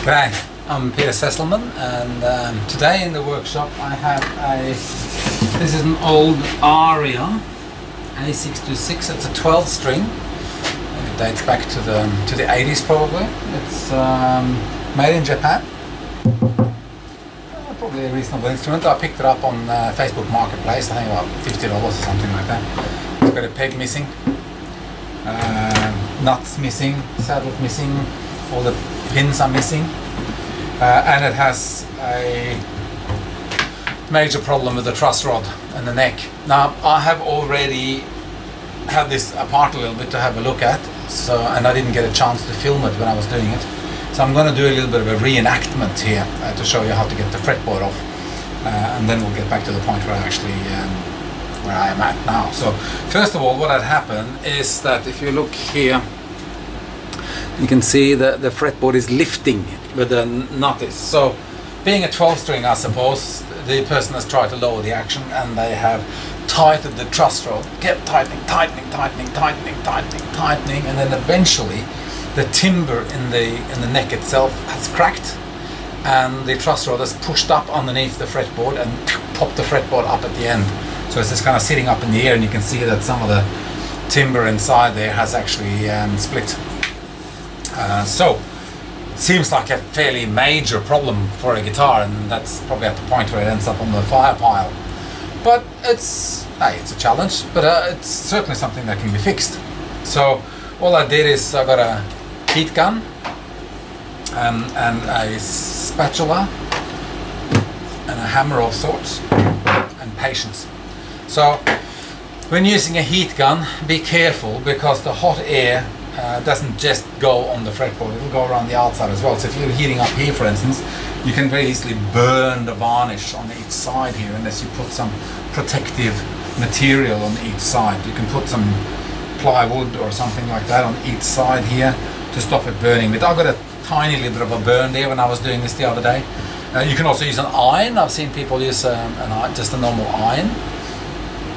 G'day, I'm Peter Sesselmann, and today in the workshop I have this is an old Aria A626. It's a 12 string. It dates back to the 80s probably. It's made in Japan. Probably a reasonable instrument. I picked it up on Facebook Marketplace, I think about $50 or something like that. It's got a peg missing, nuts missing, saddles missing, all the pins are missing, and it has a major problem with the truss rod and the neck. Now I have already had this apart a little bit to have a look at, and I didn't get a chance to film it when I was doing it, so I'm going to do a little bit of a reenactment here to show you how to get the fretboard off, and then we'll get back to the point where I am at now. So first of all, what had happened is that if you look here, you can see the fretboard is lifting with the nut is. So being a 12 string, I suppose, the person has tried to lower the action and they have tightened the truss rod, kept tightening, and then eventually the timber in the neck itself has cracked and the truss rod has pushed up underneath the fretboard and popped the fretboard up at the end. So it's just kind of sitting up in the air, and you can see that some of the timber inside there has actually split. So seems like a fairly major problem for a guitar, and that's probably at the point where it ends up on the fire pile. But it's a challenge, but it's certainly something that can be fixed. So all I did is I got a heat gun and a spatula and a hammer of sorts and patience. So when using a heat gun, be careful, because the hot air doesn't just go on the fretboard, it'll go around the outside as well. So if you're heating up here, for instance, you can very easily burn the varnish on each side here unless you put some protective material on each side. You can put some plywood or something like that on each side here to stop it burning. But I got a tiny little bit of a burn there when I was doing this the other day. You can also use an iron. I've seen people use just a normal iron.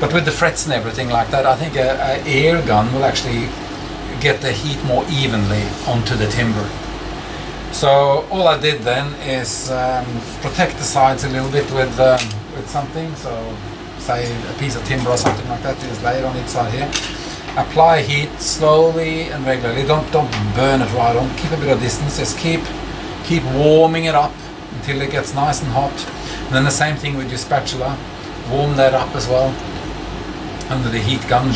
But with the frets and everything like that, I think an air gun will actually get the heat more evenly onto the timber. So all I did then is protect the sides a little bit with something. So say a piece of timber or something like that, just lay it on each side here. Apply heat slowly and regularly. Don't burn it right on. Keep a bit of distance. Just keep warming it up until it gets nice and hot. And then the same thing with your spatula. Warm that up as well under the heat gun.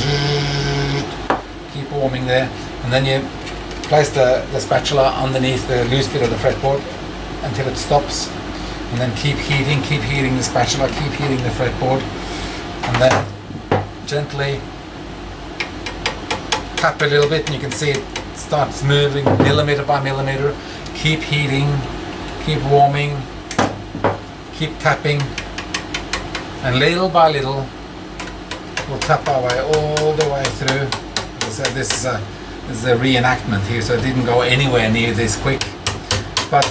Keep warming there, and then you place the spatula underneath the loose bit of the fretboard until it stops, and then keep heating the spatula, keep heating the fretboard, and then gently tap a little bit, and you can see it starts moving millimeter by millimeter. Keep heating, keep warming, keep tapping, and little by little we'll tap our way all the way through. So this is a reenactment here, so it didn't go anywhere near this quick, but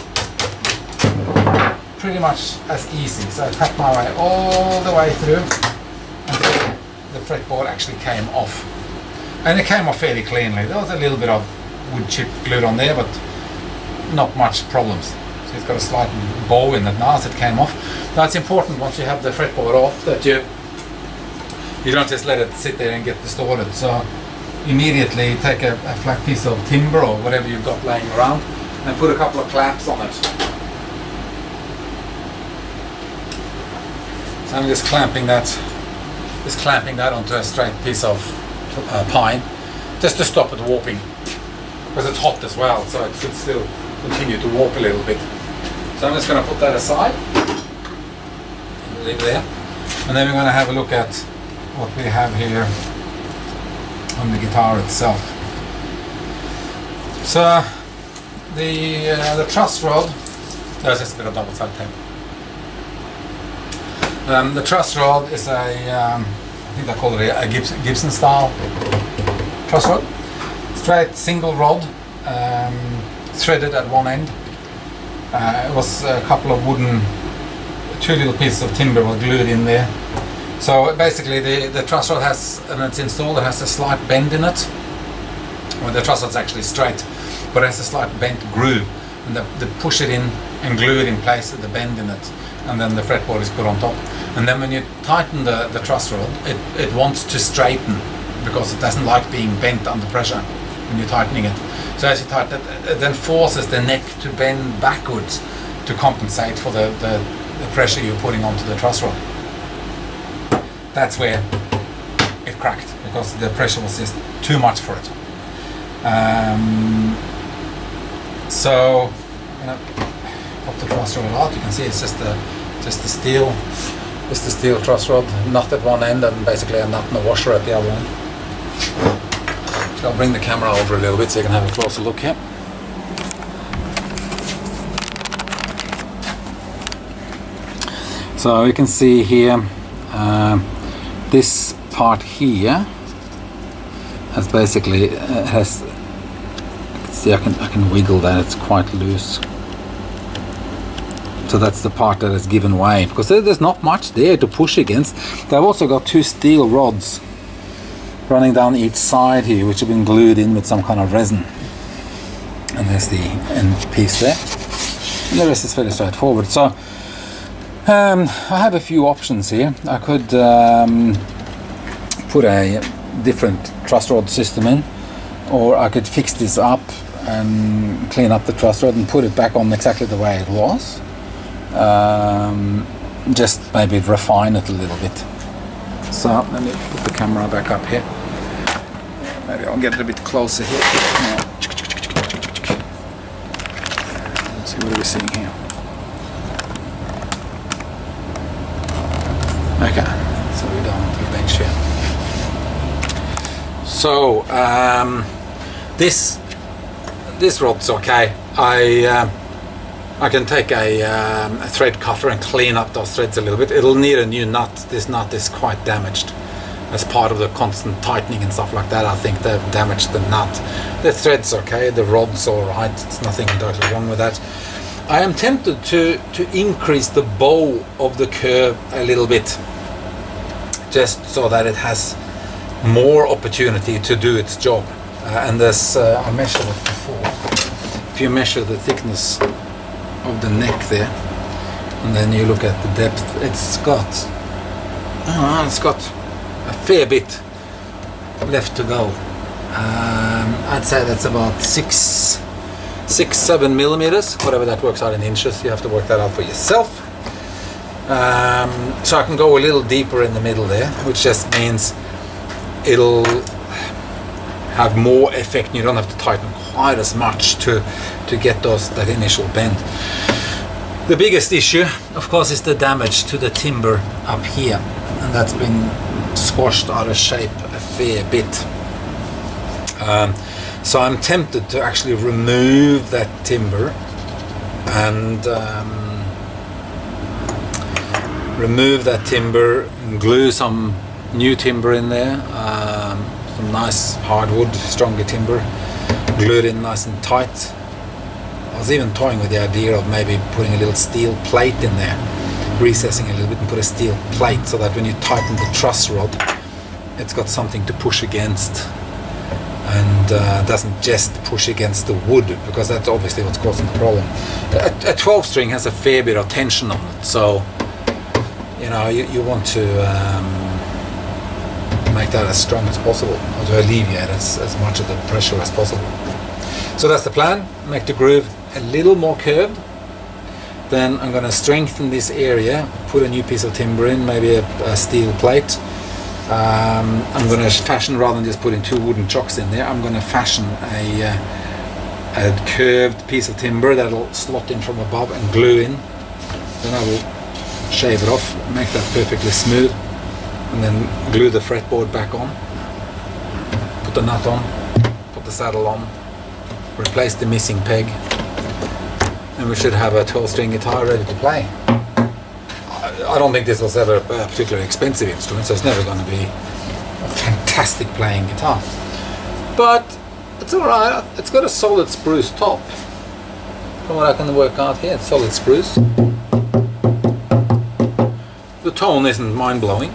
pretty much as easy. So I tapped my way all the way through until the fretboard actually came off, and it came off fairly cleanly. There was a little bit of wood chip glued on there, but not much problems. So it's got a slight bow in it now as it came off. Now it's important, once you have the fretboard off, that you don't just let it sit there and get distorted. So immediately take a flat piece of timber or whatever you've got laying around and put a couple of clamps on it. So I'm just clamping that onto a straight piece of pine, just to stop it warping, because it's hot as well, so it could still continue to warp a little bit. So I'm just going to put that aside and leave it there, and then we're going to have a look at what we have here on the guitar itself. So the truss rod, there's just a bit of double side tape. The truss rod is I think they call it a Gibson style truss rod. Straight single rod, threaded at one end. It was a couple of two little pieces of timber were glued in there. So basically the truss rod has, when it's installed, it has a slight bend in it. Well, the truss rod's actually straight, but it has a slight bent groove and they push it in and glue it in place with the bend in it, and then the fretboard is put on top. And then when you tighten the truss rod, it wants to straighten because it doesn't like being bent under pressure when you're tightening it. So as you tighten it then forces the neck to bend backwards to compensate for the pressure you're putting onto the truss rod. That's where it cracked, because the pressure was just too much for it. So I'm gonna pop the truss rod out. You can see it's just the steel truss rod, nut at one end and basically a nut and a washer at the other end. So I'll bring the camera over a little bit so you can have a closer look here. So you can see here, this part here has basically see, I can wiggle that, it's quite loose. So that's the part that has given way, because there's not much there to push against. They've also got two steel rods running down each side here, which have been glued in with some kind of resin. And there's the end piece there. And the rest is fairly straightforward. So I have a few options here. I could put a different truss rod system in, or I could fix this up and clean up the truss rod and put it back on exactly the way it was. Just maybe refine it a little bit. So let me put the camera back up here. Maybe I'll get it a bit closer here. Let's see, what are we seeing here? Okay, so we're down to the bench here. So this rod's okay. I can take a thread cutter and clean up those threads a little bit. It'll need a new nut. This nut is quite damaged as part of the constant tightening and stuff like that. I think they've damaged the nut. The thread's okay, the rod's alright, it's nothing totally wrong with that. I am tempted to increase the bow of the curve a little bit, just so that it has more opportunity to do its job. And this, I measured it before. If you measure the thickness of the neck there, and then you look at the depth, it's got a fair bit left to go. I'd say that's about 6-7 millimeters, whatever that works out in inches. You have to work that out for yourself. So I can go a little deeper in the middle there, which just means it'll have more effect. You don't have to tighten quite as much to get that initial bend. The biggest issue, of course, is the damage to the timber up here, and that's been squashed out of shape a fair bit. So I'm tempted to actually remove that timber and and glue some new timber in there, some nice hardwood, stronger timber, glue it in nice and tight. I was even toying with the idea of maybe putting a little steel plate in there, recessing a little bit and put a steel plate so that when you tighten the truss rod, it's got something to push against and doesn't just push against the wood, because that's obviously what's causing the problem. A 12 string has a fair bit of tension on it, so you know you want to make that as strong as possible, or to alleviate as much of the pressure as possible. So that's the plan. Make the groove a little more curved. Then I'm going to strengthen this area, put a new piece of timber in, maybe a steel plate. I'm going to fashion, rather than just putting two wooden chocks in there, I'm going to fashion a curved piece of timber that'll slot in from above and glue in. Then I will shave it off, make that perfectly smooth, and then glue the fretboard back on, put the nut on, put the saddle on, replace the missing peg, and we should have a 12-string guitar ready to play. I don't think this was ever a particularly expensive instrument, so it's never going to be a fantastic playing guitar. But it's alright, it's got a solid spruce top. From what I can work out here, it's solid spruce. The tone isn't mind-blowing.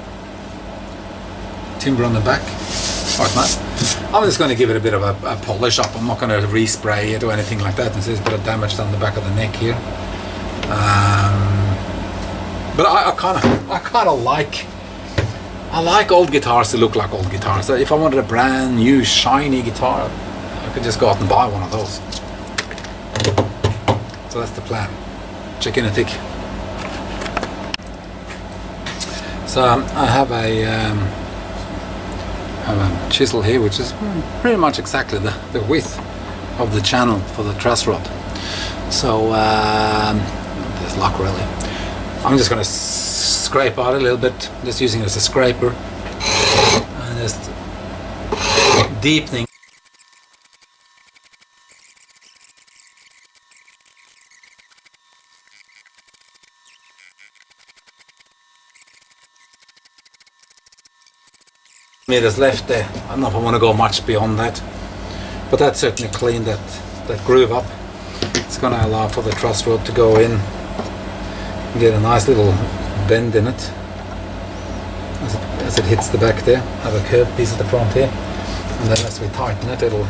Timber on the back, quite nice. I'm just going to give it a bit of a polish up. I'm not going to respray it or anything like that. There's a bit of damage down the back of the neck here. But I kind of like old guitars to look like old guitars. So if I wanted a brand new shiny guitar, I could just go out and buy one of those. So that's the plan. Chicken and thick. So I have a chisel here, which is pretty much exactly the width of the channel for the truss rod. So there's luck really. I'm just going to scrape out a little bit, just using it as a scraper and just deepening. Meters left there. I don't know if I want to go much beyond that, but that certainly cleaned that groove up. It's going to allow for the truss rod to go in and get a nice little bend in it as it hits the back there. Have a curved piece at the front here, and then as we tighten it, it'll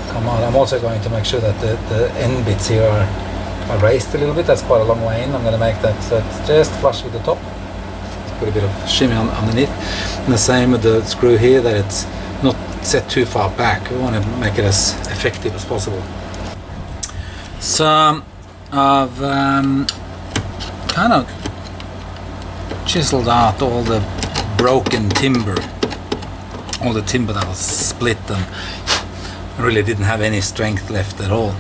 come out. I'm also going to make sure that the end bits here are raised a little bit. That's quite a long way in. I'm going to make that so it's just flush with the top. Put a bit of shimmy underneath, and the same with the screw here, that it's not set too far back. We want to make it as effective as possible. So I've kind of chiseled out all the broken timber, all the timber that was split and really didn't have any strength left at all.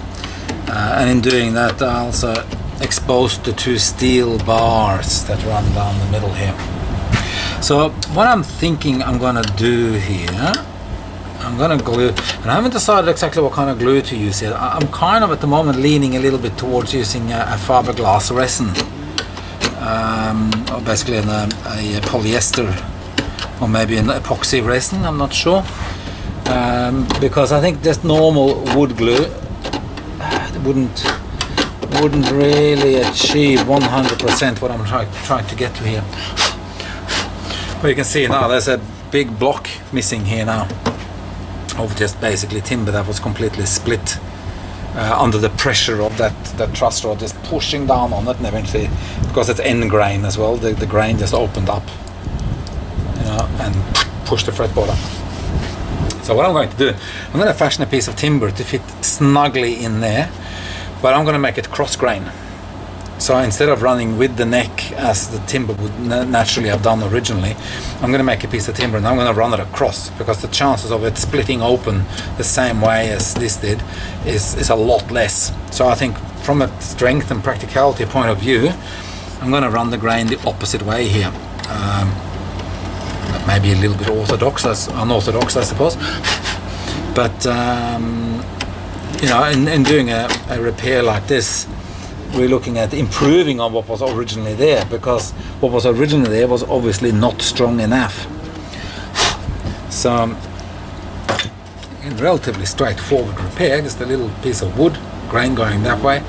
And in doing that, I also exposed the two steel bars that run down the middle here. So what I'm thinking I'm gonna do here, I'm gonna glue, and I haven't decided exactly what kind of glue to use here. I'm kind of at the moment leaning a little bit towards using a fiberglass resin, or basically a polyester, or maybe an epoxy resin, I'm not sure, because I think just normal wood glue wouldn't really achieve 100% what I'm trying to get to here. Well, you can see now there's a big block missing here now of just basically timber that was completely split under the pressure of that truss rod just pushing down on it, and eventually, because it's end grain as well, the grain just opened up, and pushed the fretboard up. So what I'm going to do, I'm going to fashion a piece of timber to fit snugly in there, but I'm going to make it cross grain. So instead of running with the neck as the timber would naturally have done originally, I'm going to make a piece of timber and I'm going to run it across, because the chances of it splitting open the same way as this did is a lot less. So I think from a strength and practicality point of view, I'm going to run the grain the opposite way here. That may be a little bit unorthodox, I suppose. But in doing a repair like this, we're looking at improving on what was originally there, because what was originally there was obviously not strong enough. So, a relatively straightforward repair, just a little piece of wood, grain going that way.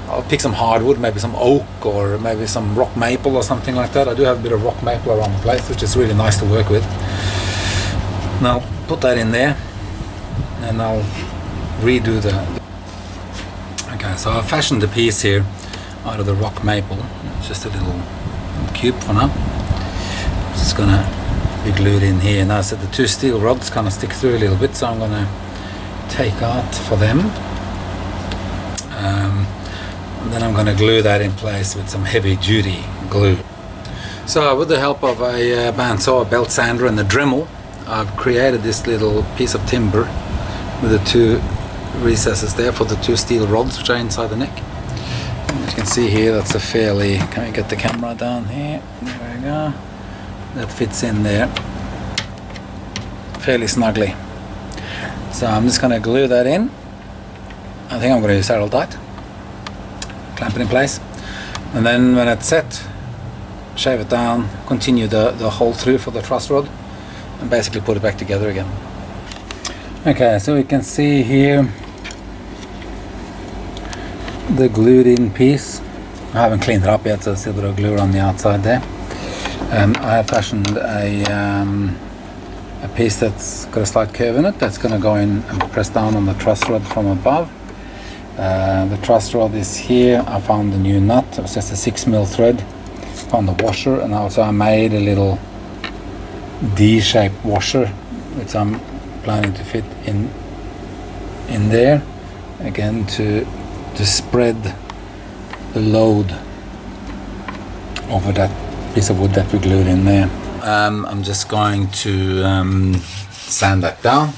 I'll pick some hardwood, maybe some oak or maybe some rock maple or something like that. I do have a bit of rock maple around the place, which is really nice to work with. Now, put that in there, and I'll redo the. Okay, so I fashioned the piece here out of the rock maple. It's just a little cube for now. It's just gonna be glued in here. Now, so the two steel rods kind of stick through a little bit, so I'm gonna take out for them. And then I'm gonna glue that in place with some heavy duty glue. So with the help of a bandsaw, a belt sander and a Dremel, I've created this little piece of timber with the two recesses there for the two steel rods which are inside the neck. And as you can see here, that's a fairly, can we get the camera down here? There we go. That fits in there fairly snugly. So I'm just going to glue that in. I think I'm going to use Araldite. Clamp it in place. And then when it's set, shave it down, continue the hole through for the truss rod, and basically put it back together again. Okay, so we can see here the glued in piece. I haven't cleaned it up yet, so there's still a bit of glue on the outside there. I have fashioned a a piece that's got a slight curve in it that's going to go in and press down on the truss rod from above. The truss rod is here. I found the new nut. It was just a 6mm thread. Found the washer, and also I made a little D-shaped washer which I'm planning to fit in there again to spread the load over that piece of wood that we glued in there. I'm just going to sand that down.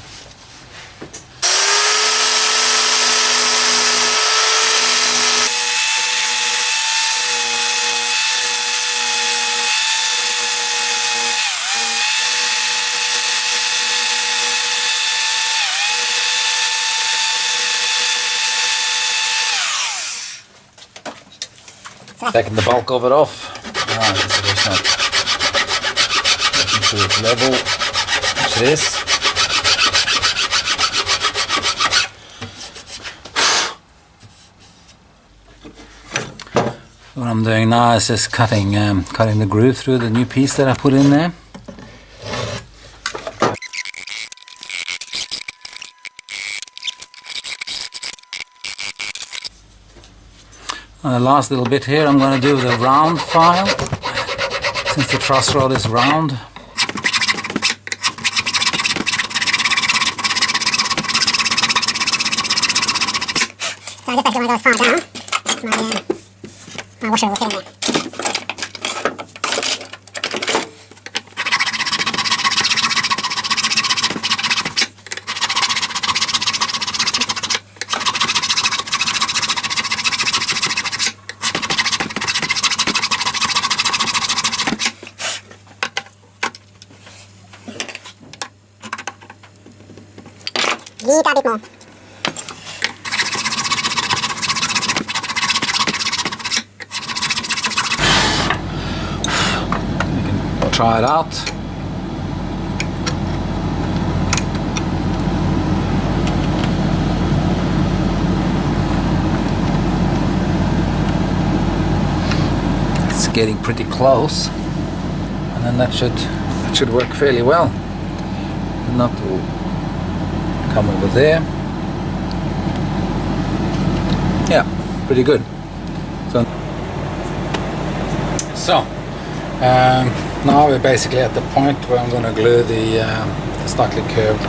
Taking the bulk of it off. This is not making sure it's level, which it is. What I'm doing now is just cutting the groove through the new piece that I put in there. The last little bit here I'm going to do the round file, since the truss rod is round. So I just basically want to go as far down as my washer will fit in there. Little bit more. You can try it out. It's getting pretty close, and then that should work fairly well. The nut will come over there. Yeah, pretty good. So now we're basically at the point where I'm going to glue the slightly curved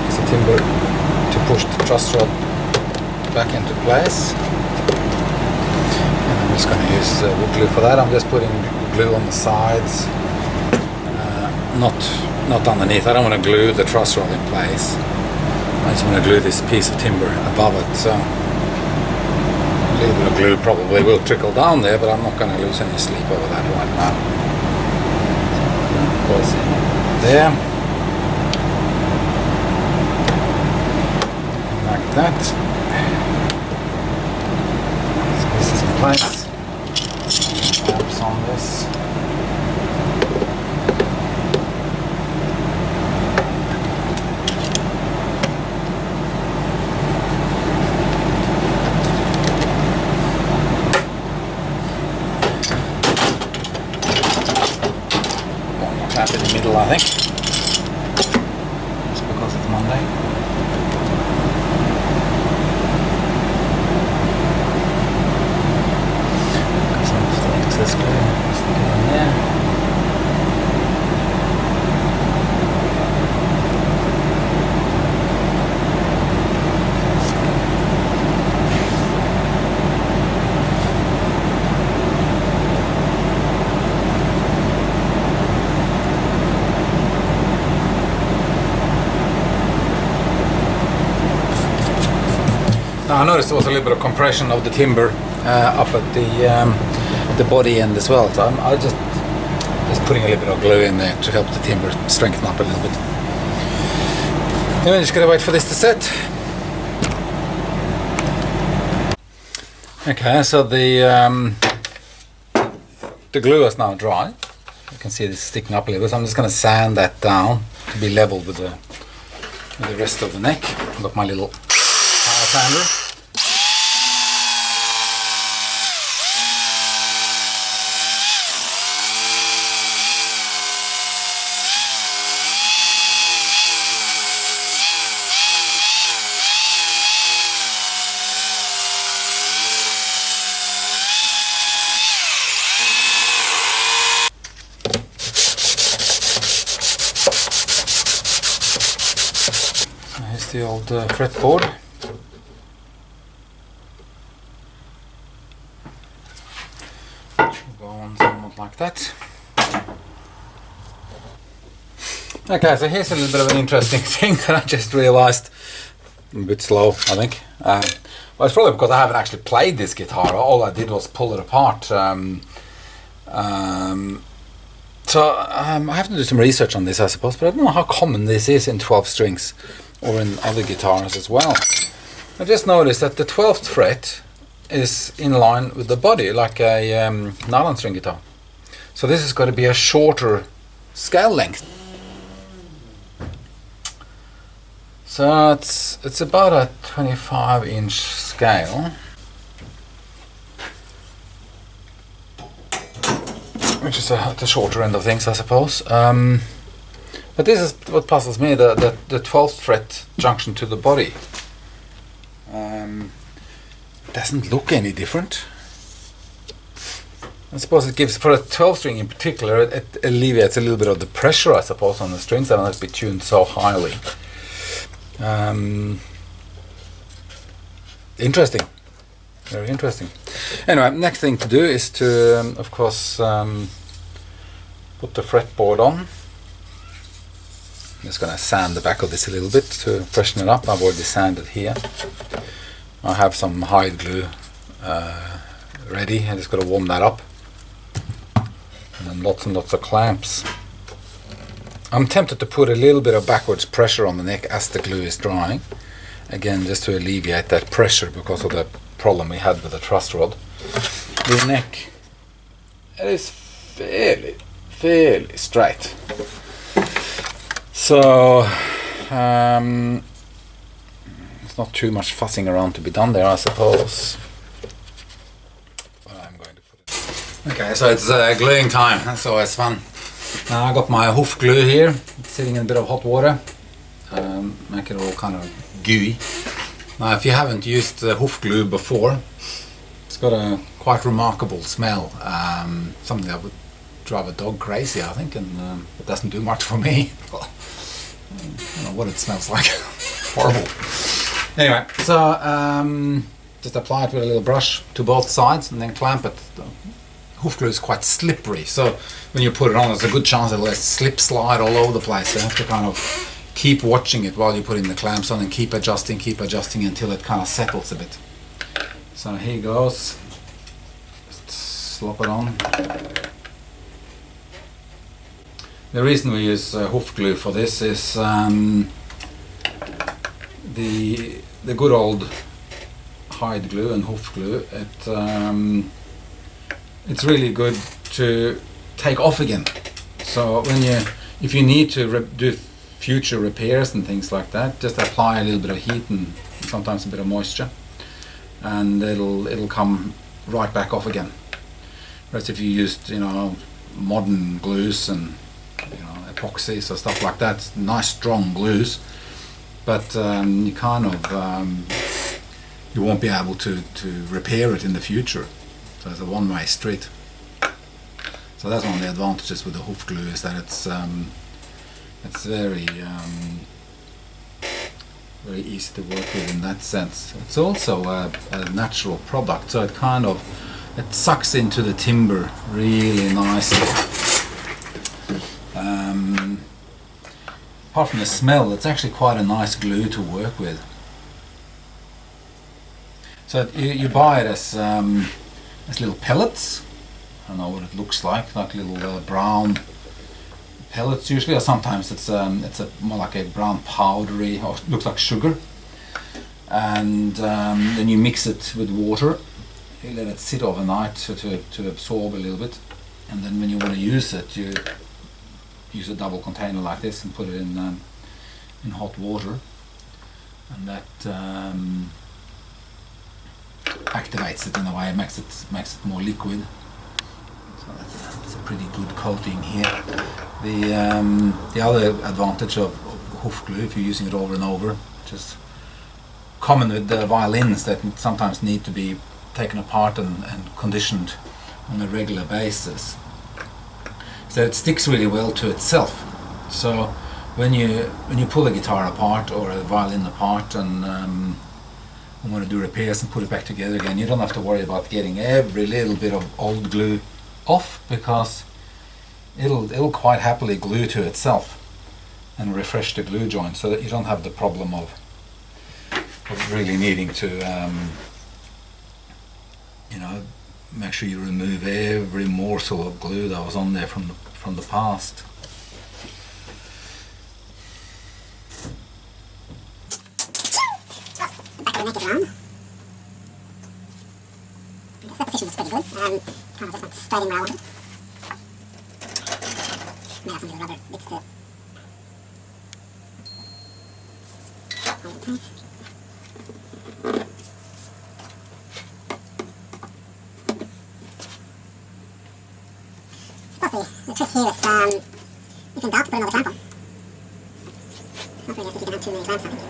piece of timber to push the truss rod back into place. And I'm just going to use wood glue for that. I'm just putting glue on the sides, not underneath. I don't want to glue the truss rod in place. I just want to glue this piece of timber above it, so a little bit of glue probably will trickle down there, but I'm not going to lose any sleep over that right now. So, goes in there, like that. So this is in place. Clamps on this. Clamp in the middle, I think, just because it's Monday. Got some of the excess glue, stick it in there. Now I noticed there was a little bit of compression of the timber up at the body end as well, so I'm just putting a little bit of glue in there to help the timber strengthen up a little bit. Anyway, just gotta wait for this to set. Okay, so the glue is now dry. You can see this sticking up a little bit, so I'm just gonna sand that down to be level with the rest of the neck. I've got my little power sander. the old fretboard. Go on somewhat like that. Okay, so here's a little bit of an interesting thing that I just realized. A bit slow, I think. Well, it's probably because I haven't actually played this guitar. All I did was pull it apart. So I have to do some research on this, I suppose, but I don't know how common this is in 12 strings or in other guitars as well. I just noticed that the 12th fret is in line with the body, like a nylon string guitar. So this has got to be a shorter scale length. So it's about a 25-inch scale, which is at the shorter end of things, I suppose. But this is what puzzles me: the 12th fret junction to the body doesn't look any different. I suppose it gives, for a 12 string in particular, it alleviates a little bit of the pressure, I suppose, on the strings. They don't have to be tuned so highly. Interesting, very interesting. Anyway, next thing to do is to, of course, put the fretboard on. I'm just going to sand the back of this a little bit to freshen it up. I've already sanded here. I have some hide glue ready. I just got to warm that up, and then lots and lots of clamps. I'm tempted to put a little bit of backwards pressure on the neck as the glue is drying. Again, just to alleviate that pressure because of the problem we had with the truss rod. The neck, it is fairly straight. So, it's not too much fussing around to be done there, I suppose. But I'm going to put it. Okay, so it's gluing time. That's always fun. Now I got my hoof glue here. It's sitting in a bit of hot water. Make it all kind of gooey. Now, if you haven't used hoof glue before, it's got a quite remarkable smell. Something that would drive a dog crazy, I think, and it doesn't do much for me. I don't know what it smells like. Horrible. Anyway, so just apply it with a little brush to both sides and then clamp it. Hoof glue is quite slippery, so when you put it on, there's a good chance it'll slip slide all over the place. You have to kind of keep watching it while you're putting the clamps on and keep adjusting until it kind of settles a bit. So here goes. Just slop it on. The reason we use hoof glue for this is the good old hide glue and hoof glue. It's really good to take off again. So if you need to do future repairs and things like that, just apply a little bit of heat and sometimes a bit of moisture, and it'll come right back off again. Whereas if you used modern glues and epoxies or stuff like that, nice strong glues, but you kind of you won't be able to repair it in the future. So it's a one-way street. So that's one of the advantages with the hoof glue, is that it's very very easy to work with in that sense. It's also a natural product, so it sucks into the timber really nicely. Apart from the smell, it's actually quite a nice glue to work with. So you buy it as little pellets. I don't know what it looks like little brown pellets usually, or sometimes it's more like a brown powdery, or looks like sugar. And then you mix it with water. You let it sit overnight to absorb a little bit, and then when you want to use it, you use a double container like this and put it in hot water, and that activates it in a way, makes it more liquid. So that's a pretty good coating here. The other advantage of hoof glue, if you're using it over and over, just common with the violins that sometimes need to be taken apart and conditioned on a regular basis, so it sticks really well to itself. So when you pull a guitar apart or a violin apart and want to do repairs and put it back together again, you don't have to worry about getting every little bit of old glue off, because it'll quite happily glue to itself and refresh the glue joint, so that you don't have the problem of really needing to you know, make sure you remove every morsel of glue that was on there from the past. The back of the neck is round. I guess that position is pretty good. Kind of just went straight in where I wanted. May have some little rubber bits to hold it tight. The trick here is, if in doubt, put another clamp on. It's not really as if you can have too many clamps, I think.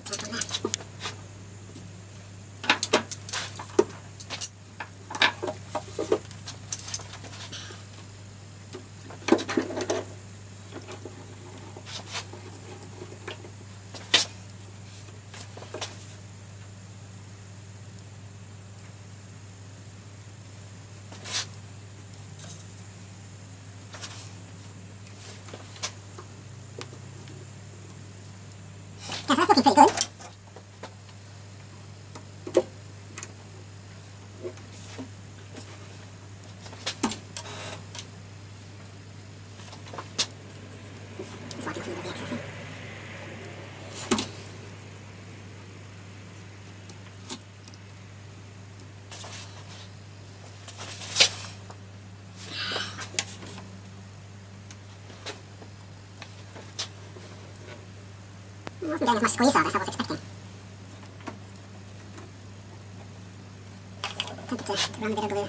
Big clamp on that. Yeah, so that's looking pretty good. Just walking through the excess here. I wasn't getting as much squeeze out as I was expecting. Tempted to run a bit of glue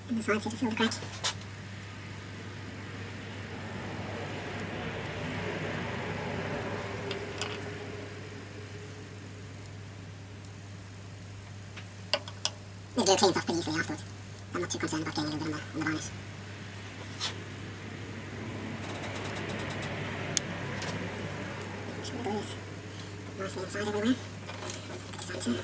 in the sides here to fill the crack. This glue cleans off pretty easily afterwards. I'm not too concerned about getting a little bit on the varnish. Make sure the glue is nicely inside everywhere. At the side too.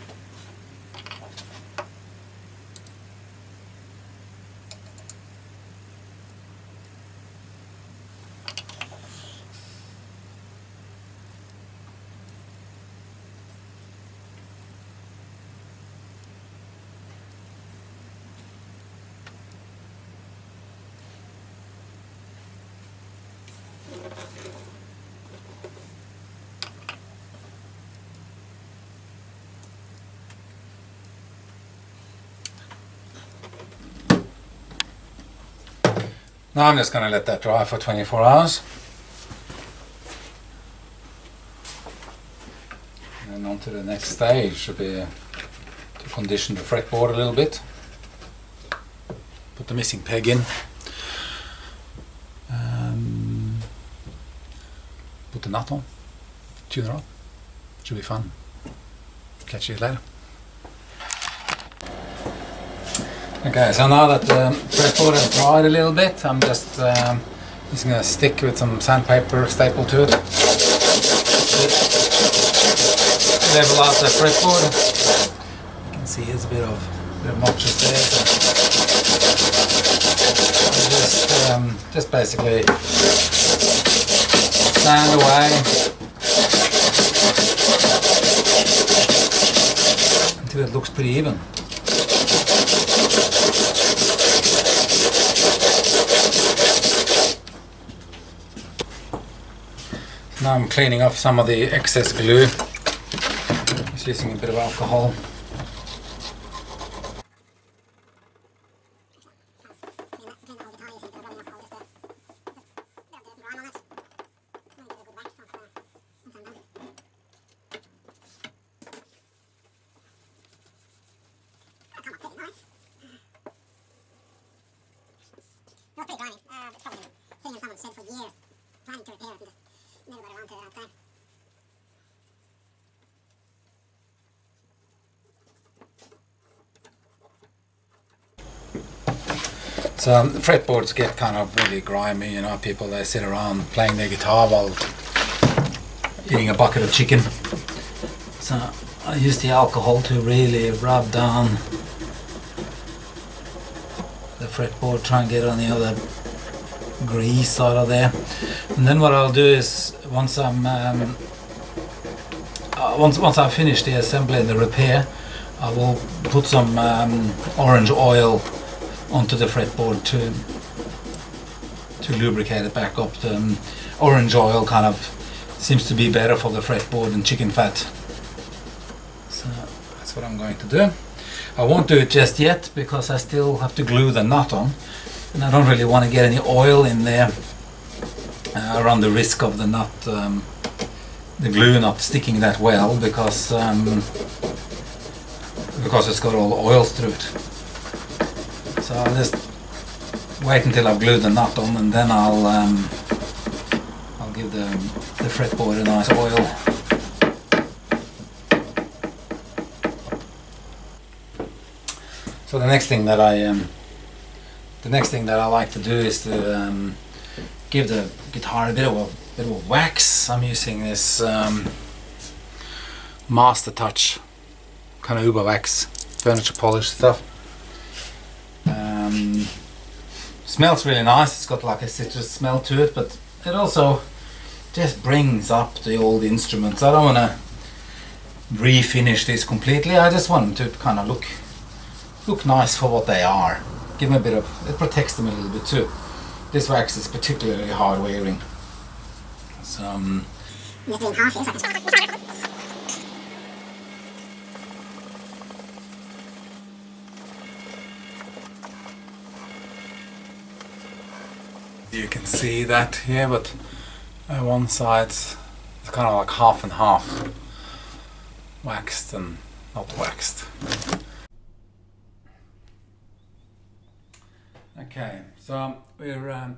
Now I'm just going to let that dry for 24 hours. And on to the next stage should be to condition the fretboard a little bit. Put the missing peg in. Put the nut on. Tune her up. Should be fun. Catch you later. Okay, so now that the fretboard has dried a little bit, I'm just using a stick with some sandpaper stapled to it. Level out the fretboard. You can see there's a bit of notches there. So just basically sand away until it looks pretty even. Now I'm cleaning off some of the excess glue, just using a bit of alcohol. So fretboards get kind of really grimy, you know, people they sit around playing their guitar while eating a bucket of chicken. So I use the alcohol to really rub down the fretboard, try and get on the other grease out of there. And then what I'll do is once I've finished the assembly and the repair, I will put some orange oil onto the fretboard to lubricate it back up. The orange oil kind of seems to be better for the fretboard than chicken fat. So that's what I'm going to do. I won't do it just yet because I still have to glue the nut on, and I don't really want to get any oil in there around the risk of the nut, the glue not sticking that well, because it's got all the oils through it. So I'll just wait until I've glued the nut on, and then I'll give the fretboard a nice oil. So the next thing that I like to do is to give the guitar a bit of a wax. I'm using this Master Touch kind of Uber wax furniture polish stuff. Smells really nice. It's got like a citrus smell to it, but it also just brings up the old instruments. I don't want to refinish this completely. I just want them to kind of look nice for what they are. Give them a bit of, it protects them a little bit too. This wax is particularly hard wearing. So you can see that here, but one side's kind of like half and half, waxed and not waxed. Okay, so we're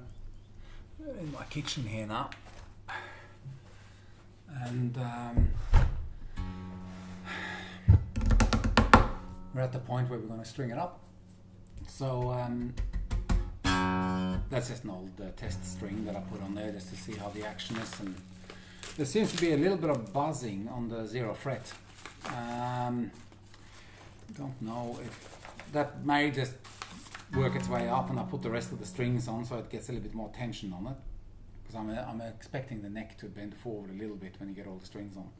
in my kitchen here now, and we're at the point where we're going to string it up. So that's just an old test string that I put on there just to see how the action is, and there seems to be a little bit of buzzing on the 0 fret. Don't know if that may just work its way up, and I put the rest of the strings on so it gets a little bit more tension on it, because I'm expecting the neck to bend forward a little bit when you get all the strings on.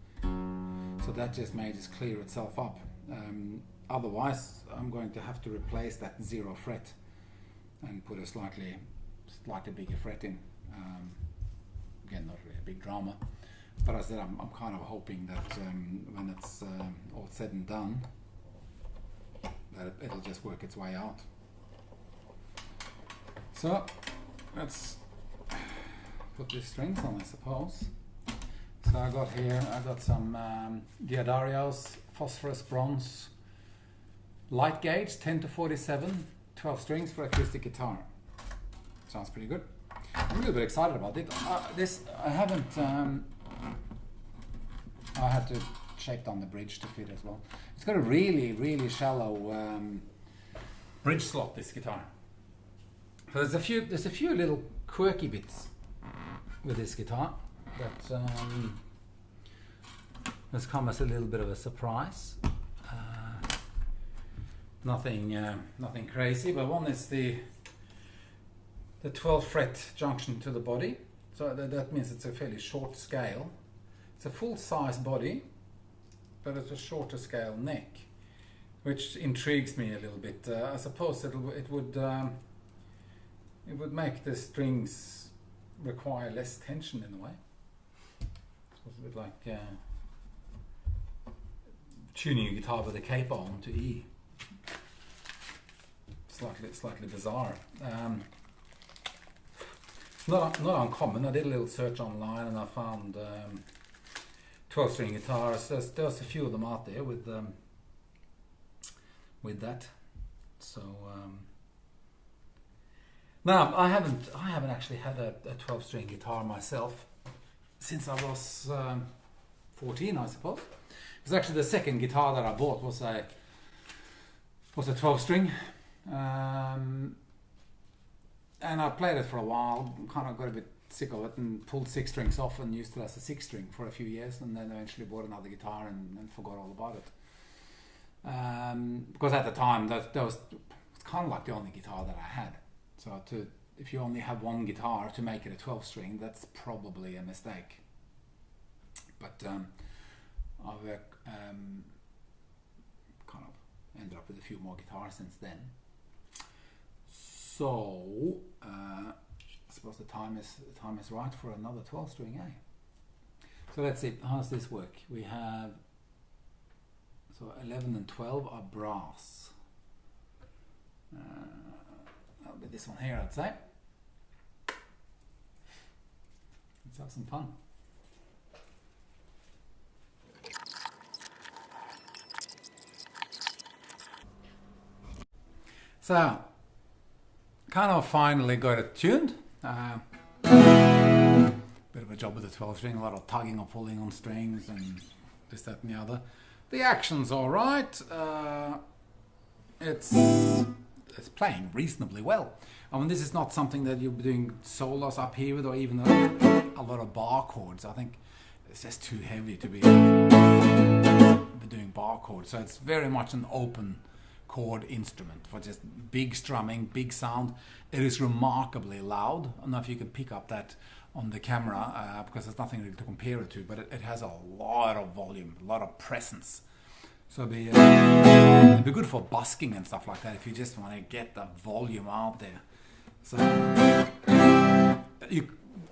So that just may just clear itself up. Otherwise I'm going to have to replace that 0 fret and put a slightly bigger fret in. Again, not really a big drama, but as I said, I'm kind of hoping that when it's all said and done, that it'll just work its way out. So let's put these strings on, I suppose. So I got some Diodarios phosphorus bronze light gauge 10 to 47, 12 strings for acoustic guitar. Sounds pretty good. I'm a little bit excited about it. I had to shape down the bridge to fit as well. It's got a really shallow bridge slot, this guitar. So there's a few little quirky bits with this guitar that has come as a little bit of a surprise. Nothing crazy, but one is the 12 fret junction to the body. So that means it's a fairly short scale. It's a full size body, but it's a shorter scale neck, which intrigues me a little bit. I suppose it would make the strings require less tension in a way. It's a bit like tuning your guitar with a capo on to E. Slightly bizarre. It's not uncommon. I did a little search online and I found 12-string guitars. There's a few of them out there with that. So now I haven't actually had a 12-string guitar myself since I was 14, I suppose. It was actually the second guitar that I bought was a 12-string. and I played it for a while, kind of got a bit sick of it and pulled 6 strings off and used it as a 6 string for a few years, and then eventually bought another guitar and forgot all about it. Because at the time that was kind of like the only guitar that I had. So if you only have one guitar to make it a 12 string, that's probably a mistake. But I've kind of ended up with a few more guitars since then. So I suppose the time is right for another 12 string, eh? So let's see, how does this work? We have, so 11 and 12 are brass. That'll be this one here, I'd say. Let's have some fun. So, kind of finally got it tuned. Bit of a job with the 12 string, a lot of tugging or pulling on strings and this, that and the other. The action's alright. It's playing reasonably well. I mean, this is not something that you'll be doing solos up here with, or even a lot of bar chords. I think it's just too heavy to be doing bar chords. So it's very much an open chord instrument for just big strumming, big sound. It is remarkably loud. I don't know if you can pick up that on the camera because there's nothing really to compare it to, but it has a lot of volume, a lot of presence. So it'd be good for busking and stuff like that if you just want to get the volume out there. So I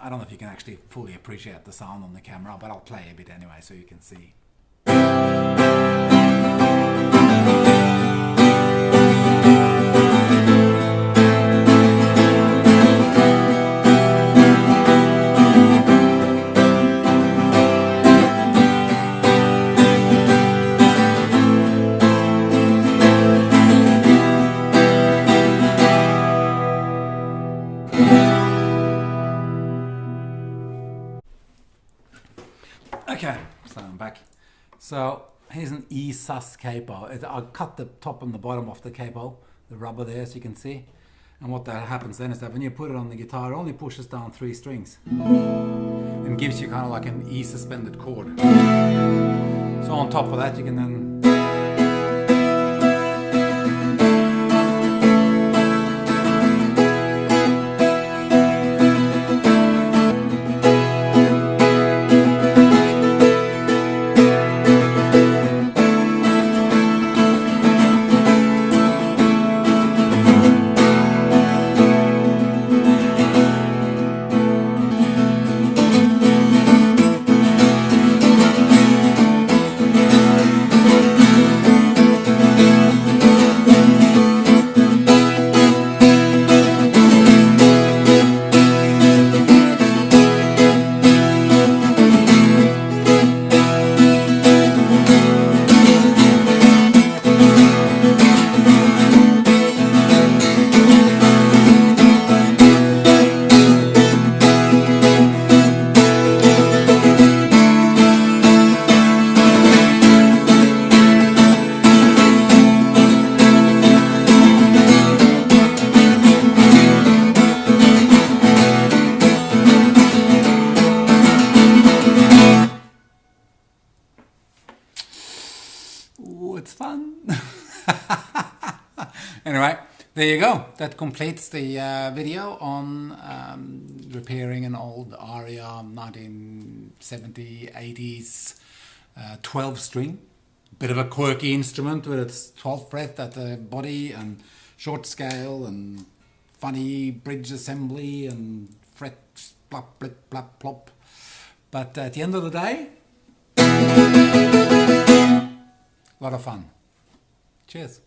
don't know if you can actually fully appreciate the sound on the camera, but I'll play a bit anyway so you can see. Okay, so I'm back. So here's an E sus capo. I cut the top and the bottom off the capo, the rubber there, as you can see. And what that happens then is that when you put it on the guitar, it only pushes down 3 strings and gives you kind of like an E suspended chord. So on top of that, you can then it's fun. Anyway, there you go. That completes the video on repairing an old Aria 1970s, 80s 12 string. Bit of a quirky instrument with its 12th fret at the body and short scale and funny bridge assembly and fret plop, blip, plop, plop. But at the end of the day, a lot of fun. Cheers.